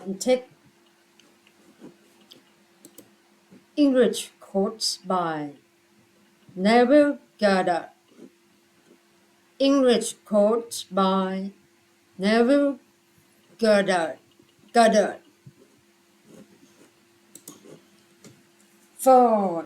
and take English quotes by Neville Goddard. English quotes by Neville Goddard. Goddard. For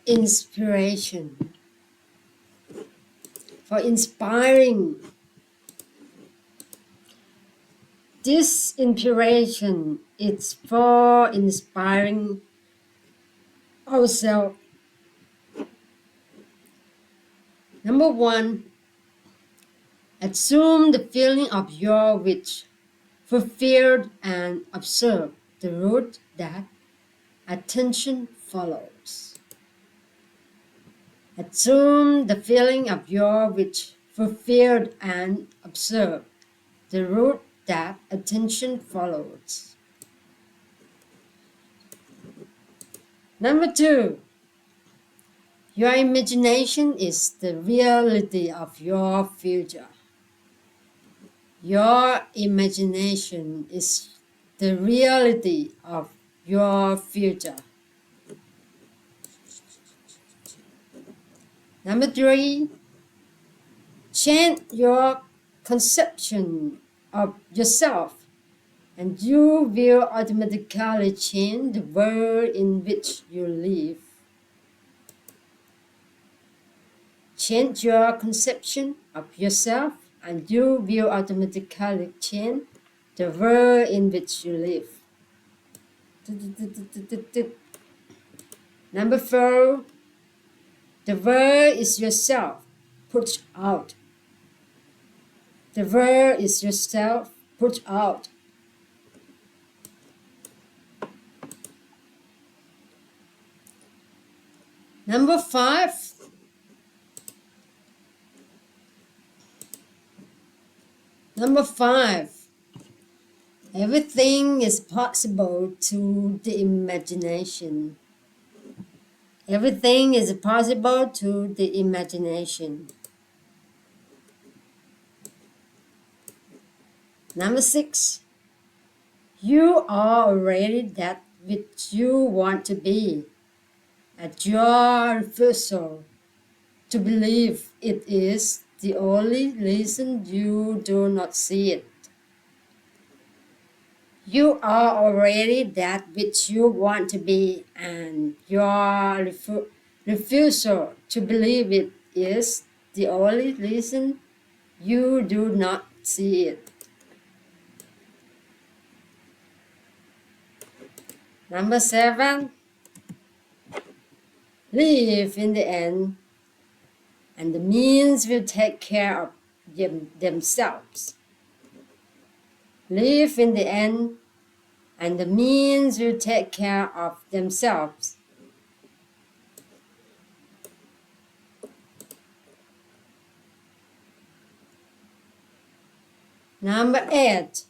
inspiration, for inspiring. This inspiration is for inspiring ourselves. Number one, assume the feeling of your wish, fulfilled, and observe the route that attention follows. Assume the feeling of your wish, fulfilled, and observe the route that attention follows. Number two, your imagination is the reality of your future. Your imagination is the reality of your future. Number three, change your conception of yourself, and you will automatically change the world in which you live. Change your conception of yourself, and you will automatically change the world in which you live. Number four, the world is yourself. Put out. The world is yourself. Put out. Number five, everything is possible to the imagination. Everything is possible to the imagination. Number six, you are already that which you want to be. At your refusal to believe it is the only reason you do not see it. You are already that which you want to be, and your refusal to believe it is the only reason you do not see it. Number seven, live in the end, and the means will take care of themselves. Live in the end, and the means will take care of themselves. Number eight,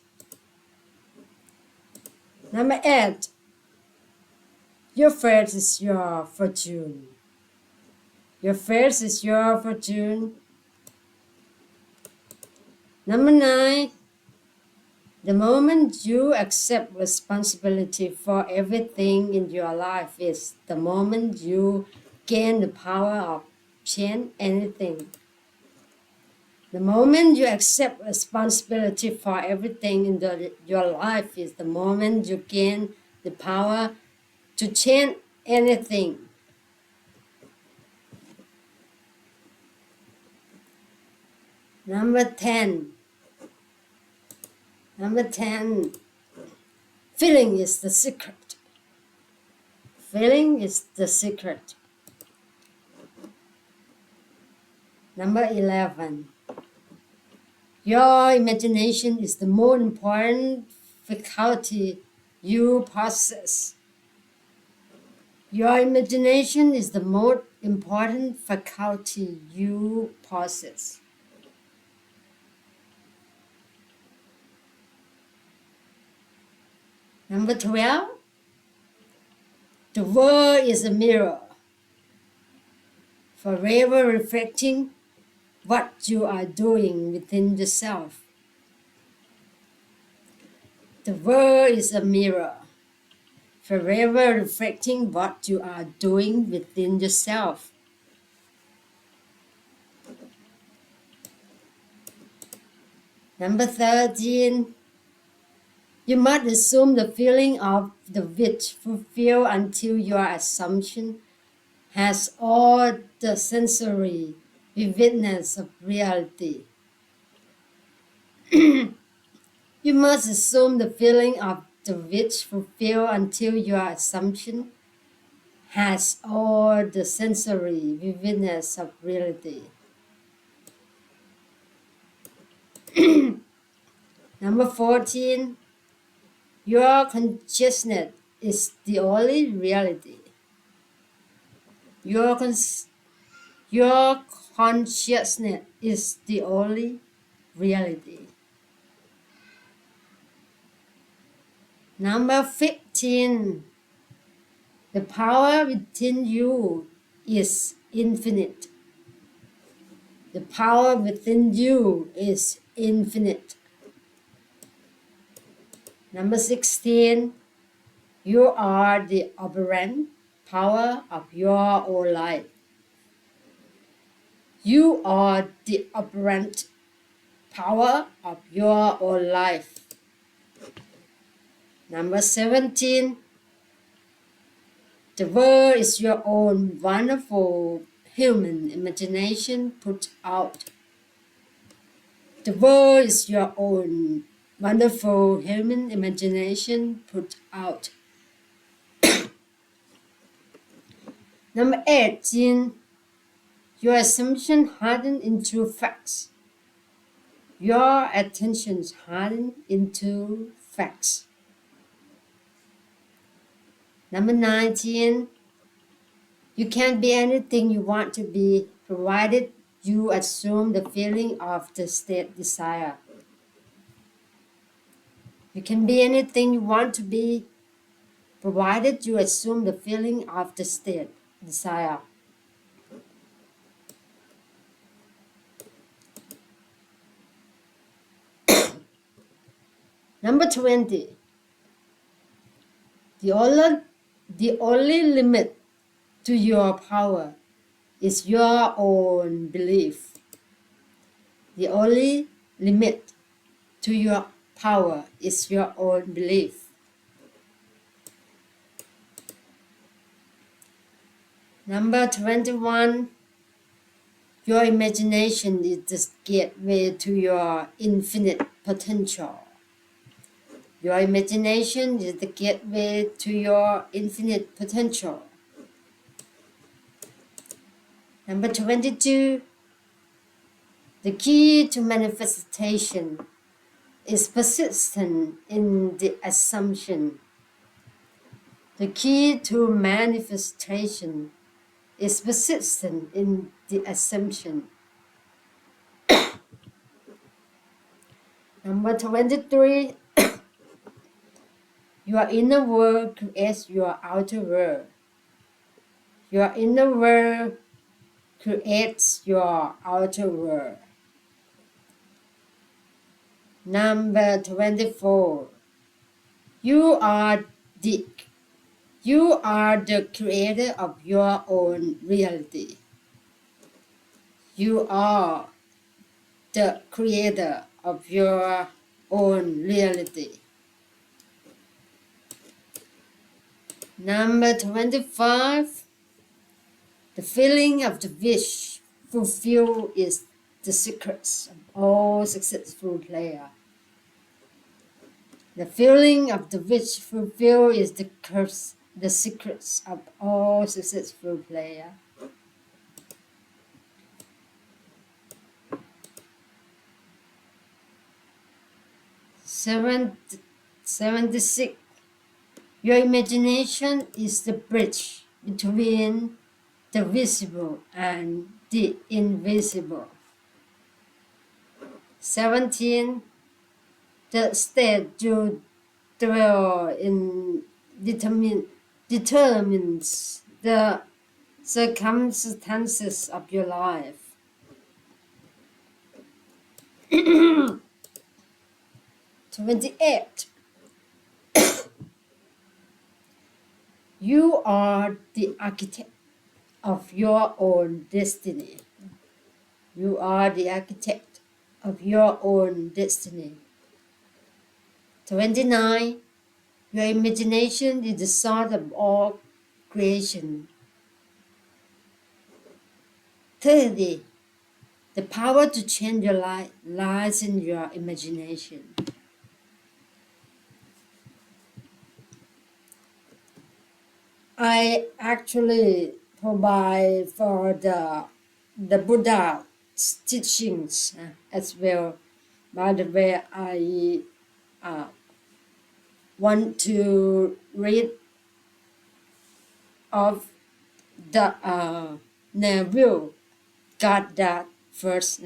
your faith is your fortune. Your faith is your fortune. Number nine, the moment you accept responsibility for everything in your life is the moment you gain the power of change anything. The moment you accept responsibility for everything in your life is the moment you gain the power to change anything. Number 10, feeling is the secret. Feeling is the secret. Number 11, your imagination is the most important faculty you possess. Your imagination is the most important faculty you possess. Number 12, the world is a mirror, forever reflecting what you are doing within yourself. The world is a mirror, forever reflecting what you are doing within yourself. Number 13, you must assume the feeling of the wish fulfilled until your assumption has all the sensory vividness of reality. You must assume the feeling of the wish fulfilled until your assumption has all the sensory vividness of reality. Number 14, your consciousness is the only reality. Your consciousness is the only reality. Number 15, the power within you is infinite. The power within you is infinite. Number 16, you are the operant power of your own life. You are the operant power of your own life. Number 17, the world is your own wonderful human imagination put out. The world is your own wonderful human imagination put out. Number 18, your assumption hardened into facts. Your attentions hardened into facts. Number 19, you can be anything you want to be, provided you assume the feeling of the state desire. You can be anything you want to be, provided you assume the feeling of the state desire. Number 20, the only limit to your power is your own belief. The only limit to your power is your own belief. Number 21, your imagination is the gateway to your infinite potential. Your imagination is the gateway to your infinite potential. Number 22, the key to manifestation is persistent in the assumption. The key to manifestation is persistent in the assumption. Number 23, your inner world creates your outer world. Your inner world creates your outer world. Number 24, you are the creator of your own reality. You are the creator of your own reality. Number 25, the feeling of the wish fulfilled is the secret of all successful players. The feeling of the wish fulfilled is the secret of all successful players. Seven 76. Your imagination is the bridge between the visible and the invisible. 17. The state you dwell in determines the circumstances of your life. 28. You are the architect of your own destiny. You are the architect of your own destiny. 29. Your imagination is the source of all creation. 30. The power to change your life lies in your imagination. I actually provide for the Buddha teachings as well. By the way, I want to read of the Neville Goddard first.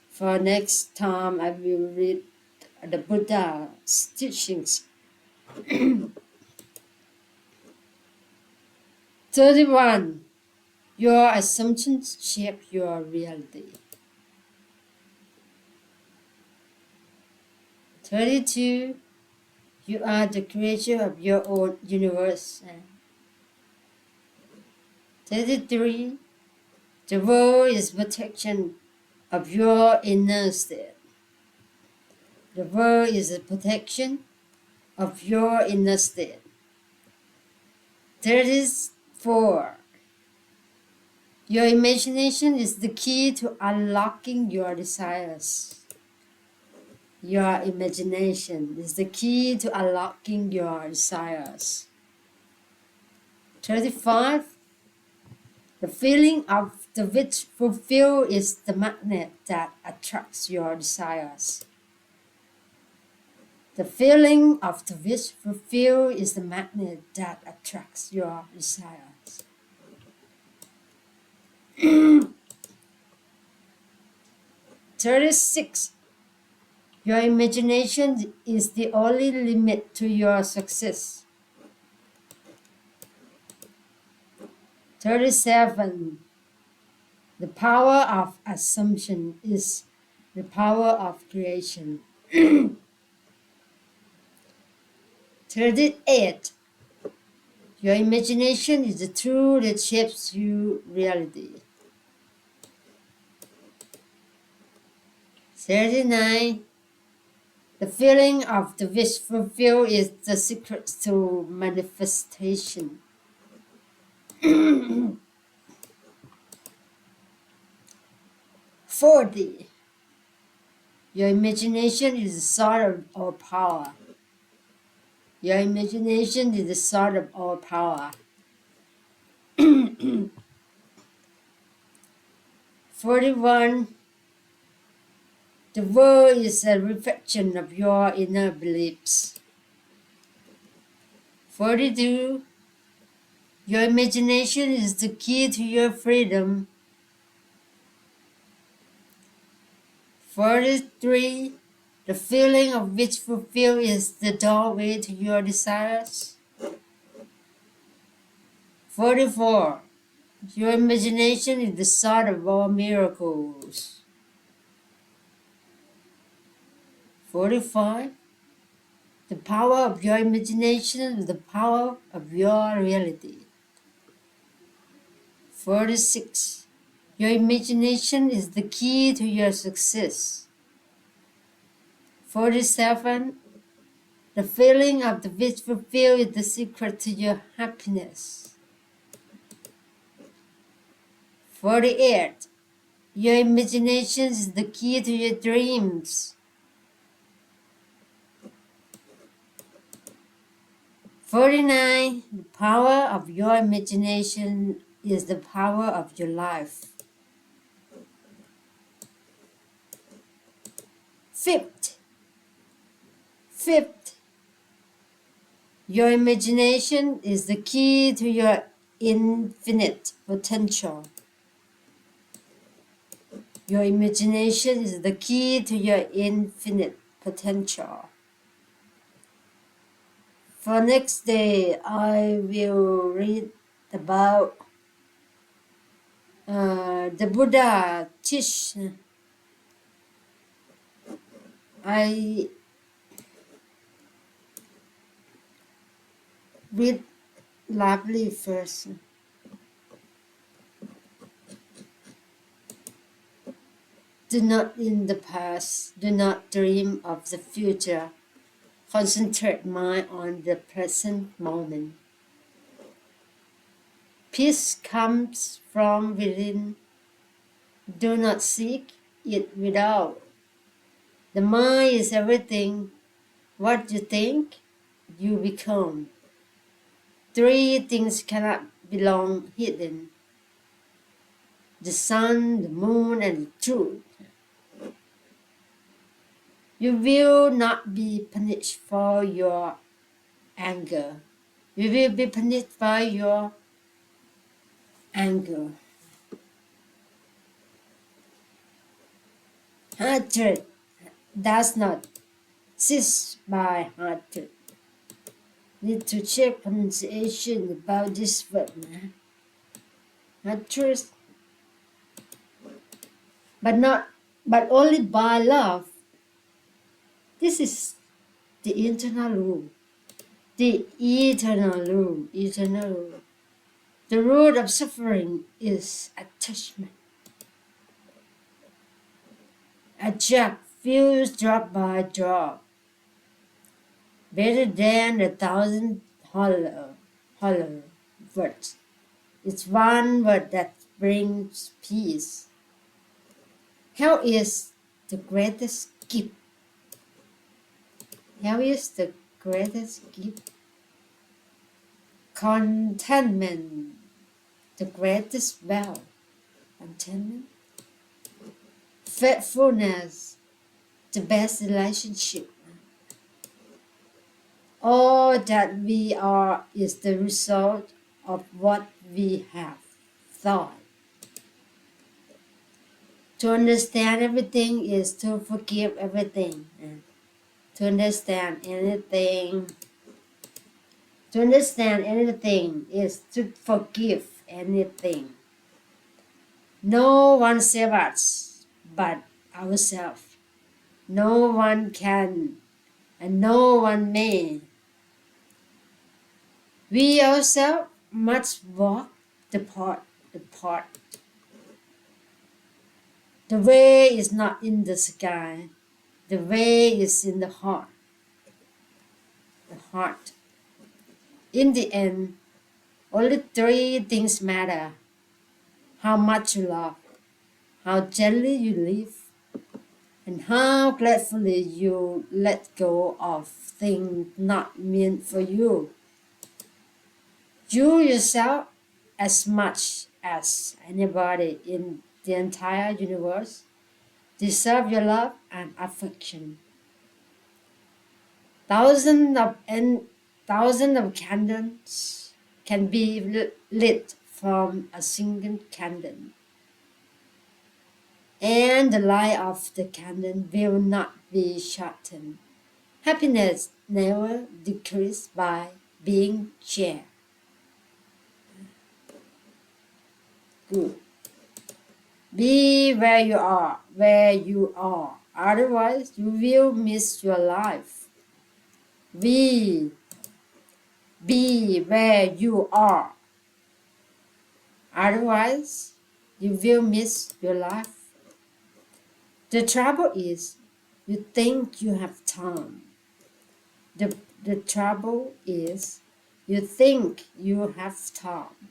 For next time, I will read the Buddha's teachings. 31. Your assumptions shape your reality. 32. You are the creator of your own universe. 33. The world is protection of your inner state. The world is a protection of your inner state. 34. Your imagination is the key to unlocking your desires. Your imagination is the key to unlocking your desires. 35. The feeling of the wish fulfilled is the magnet that attracts your desires. The feeling of the wish fulfilled is the magnet that attracts your desires. 36. Your imagination is the only limit to your success. 37. The power of assumption is the power of creation. 38. Your imagination is the tool that shapes your reality. 39. The feeling of the wish fulfilled is the secret to manifestation. 40. Your imagination is the source of all power. Your imagination is the source of all power. 41. The world is a reflection of your inner beliefs. 42. Your imagination is the key to your freedom. 43. The feeling of wish fulfilled is the doorway to your desires. 44. Your imagination is the source of all miracles. 45. The power of your imagination is the power of your reality. 46. Your imagination is the key to your success. 47. The feeling of the wish fulfilled is the secret to your happiness. 48. Your imagination is the key to your dreams. 49. The power of your imagination is the power of your life. 5th. Your imagination is the key to your infinite potential. Your imagination is the key to your infinite potential. For next day, I will read about the Buddha teach. I read lively first. Do not in the past, do not dream of the future. Concentrate mind on the present moment. Peace comes from within. Do not seek it without. The mind is everything. What you think, you become. Three things cannot belong hidden: the sun, the moon, and the truth. You will not be punished for your anger. You will be punished by your anger. Hatred does not cease by hatred. Need to check pronunciation about this word. Hatred, but only by love. This is the internal rule. The eternal rule. Eternal rule. The root of suffering is attachment. A jug fills drop by drop, better than 1,000 hollow words. It's one word that brings peace. Health is the greatest gift. Health is the greatest gift. Contentment, the greatest wealth. Contentment. Faithfulness, the best relationship. All that we are is the result of what we have thought. To understand everything is to forgive everything. To understand anything is to forgive anything. No one saves us but ourselves. No one can and no one may. We ourselves must walk the path. The way is not in the sky. The way is in the heart. The heart. In the end, only three things matter: how much you love, how gently you live, and how gladfully you let go of things not meant for you. You yourself, as much as anybody in the entire universe, deserve your love and affection. Thousands of candles can be lit from a single candle, and the light of the candle will not be shortened. Happiness never decreases by being shared. Good. Be where you are. Otherwise, you will miss your life. Be where you are. Otherwise, you will miss your life. The trouble is, you think you have time. The trouble is, you think you have time.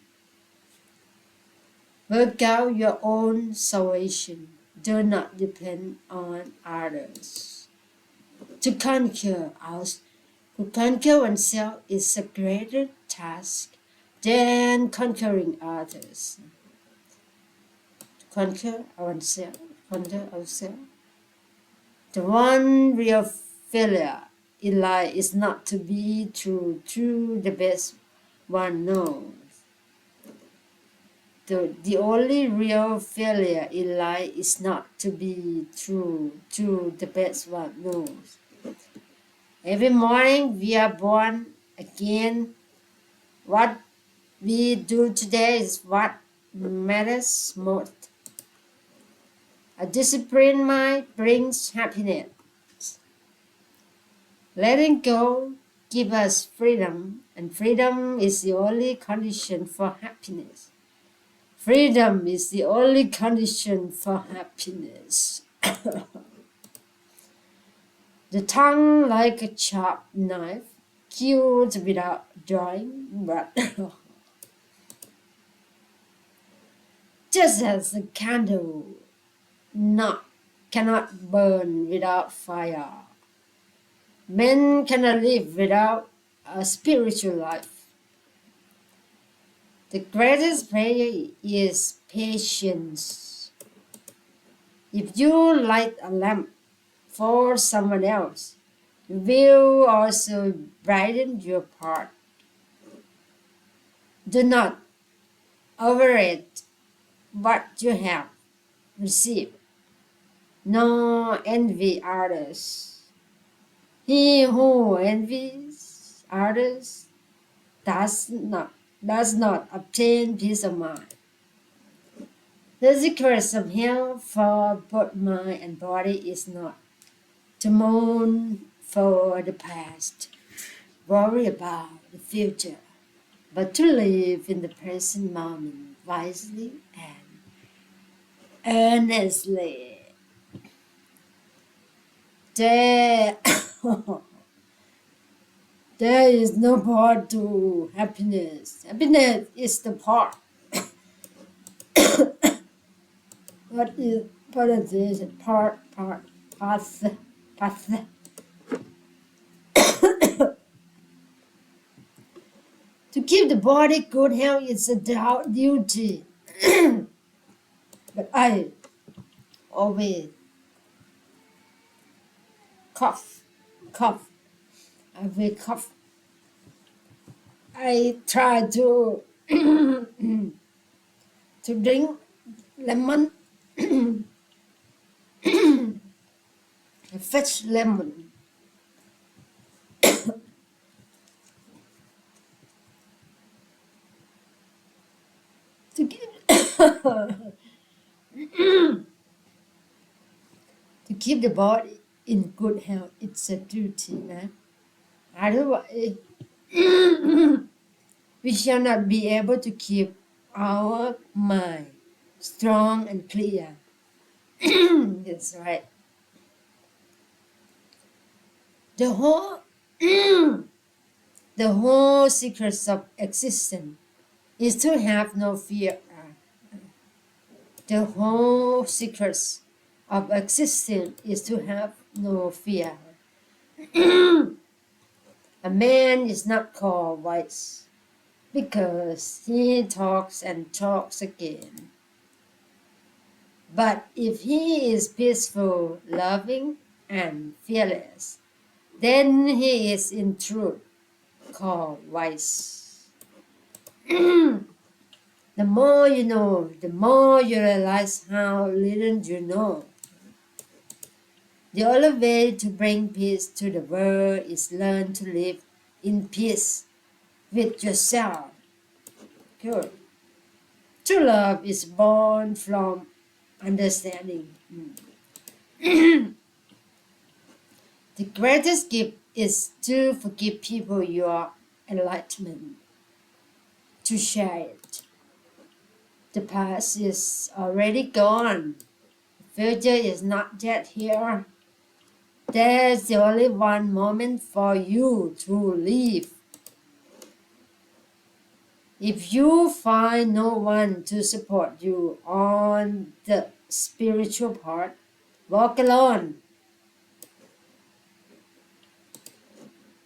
Work out your own salvation. Do not depend on others. To conquer oneself is a greater task than conquering others. To conquer ourselves. The one real failure in life is not to be true to the best one knows. The only real failure in life is not to be true to the best one knows. Every morning we are born again. What we do today is what matters most. A disciplined mind brings happiness. Letting go give us freedom, and freedom is the only condition for happiness. Freedom is the only condition for happiness. The tongue, like a sharp knife, kills without drawing, but just as a candle cannot burn without fire, men cannot live without a spiritual life. The greatest prayer is patience. If you light a lamp for someone else, you will also brighten your path. Do not overrate what you have received, nor envy others. He who envies others does not obtain peace of mind. The secret of health for both mind and body is not to mourn for the past, worry about the future, but to live in the present moment wisely and earnestly. There, there is no part to happiness. Happiness is the part. What is path. To keep the body good health is a duty. But I always cough. I will cough. I try to to drink lemon, fresh lemon. To keep to keep the body in good health, it's a duty. Otherwise, we shall not be able to keep our mind strong and clear. That's right. The whole the whole secret of existence is to have no fear. The whole secret of existence is to have no fear. A man is not called wise because he talks and talks again. But if he is peaceful, loving, and fearless, then he is in truth called wise. The more you know, the more you realize how little you know. The only way to bring peace to the world is learn to live in peace with yourself. Good. True love is born from understanding. The greatest gift is to forgive people your enlightenment, to share it. The past is already gone. The future is not yet here. There's only one moment for you to live. If you find no one to support you on the spiritual part, walk alone.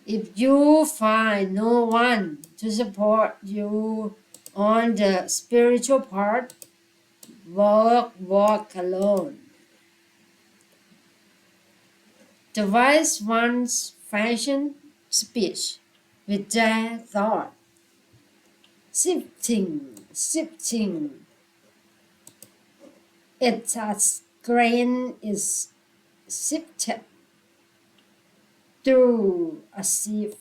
If you find no one to support you on the spiritual part, walk alone. The wise ones fashion speech with their thought, sifting it as grain is sifted through a sieve.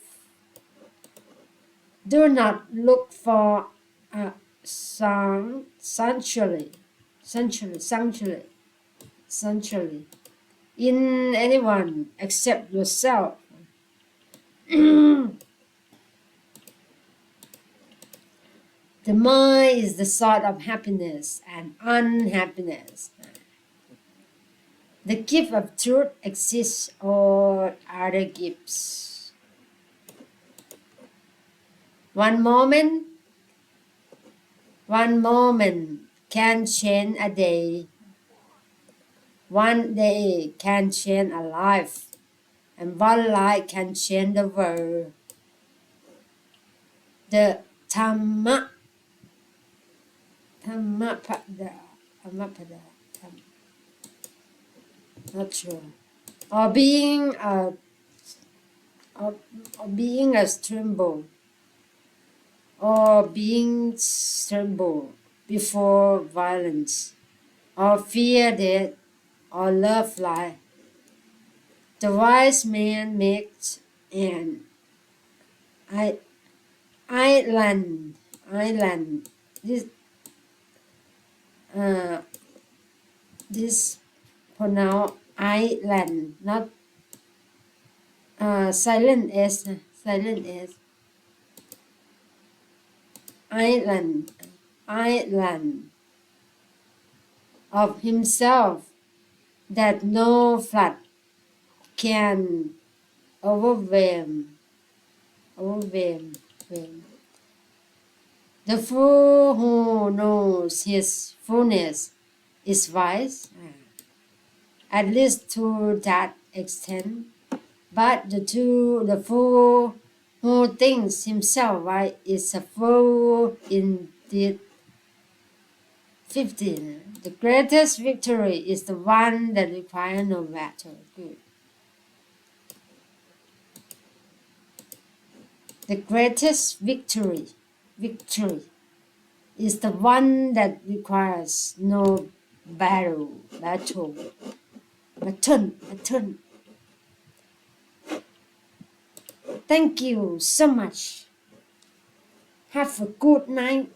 Do not look for a sanctuary in anyone except yourself. The mind is the source of happiness and unhappiness. The gift of truth exists or other gifts. One moment can change a day. One day can change a life. And one life can change the world. The Dhammapada, not sure. Or being a tremble, or being tremble before violence, or fear death, or love life. The wise man makes an island. This pronoun island, not silent s. Island of himself that no flood can overwhelm. The fool who knows his fullness is wise, at least to that extent. But the fool who thinks himself wise is a fool indeed. 15. The greatest victory is the one that requires no battle. Good. The greatest victory is the one that requires no battle. Thank you so much. Have a good night.